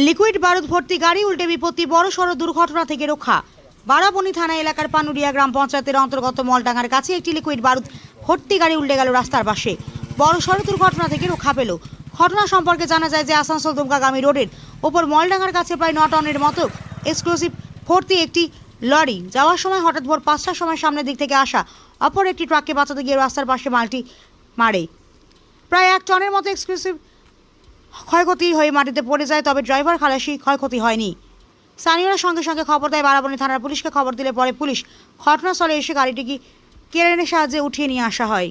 Liquid বারুদ ভর্তি গাড়ি উল্টে বিপত্তি, বড়সড় দুর্ঘটনা থেকে রক্ষা। বারাবণী থানা এলাকার পানুরিয়া গ্রাম পঞ্চায়েতের অন্তর্গত মলডাঙ্গার কাছে একটি লিকুইড বারুদ ভর্তি গাড়ি উল্টে গেল রাস্তার পাশে। বড়সড় দুর্ঘটনা থেকে রক্ষা পেল। ঘটনা সম্পর্কে জানা যায় যে আসানসোল দুমকাগামী রোডের ওপর মলডাঙ্গার কাছে প্রায় 9 টনের মতো এক্সক্লুসিভ ভর্তি একটি লরি যাওয়ার সময় হঠাৎ ভোর 5টার সময় সামনের দিক থেকে আসা অপর একটি ট্রাককে বাঁচাতে গিয়ে রাস্তার পাশে মালটি মারে। প্রায় 1 টনের মতো এক্সক্লুসিভ ক্ষয়ক্ষতি হয়ে মাটিতে পড়ে যায়, তবে ড্রাইভার খালাসি ক্ষয়ক্ষতি হয়নি। স্থানীয়রা সঙ্গে সঙ্গে খবর দেয় বারাবণী থানার পুলিশকে। খবর দিলে পরে পুলিশ ঘটনাস্থলে এসে গাড়িটিকে ক্রেনের সাহায্যে উঠিয়ে নিয়ে আসা হয়।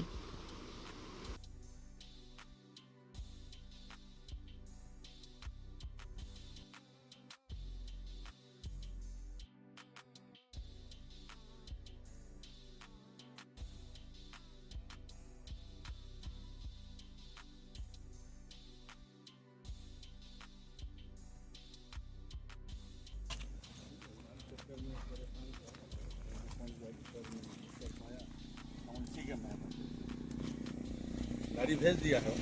गाड़ी भेज दिया है।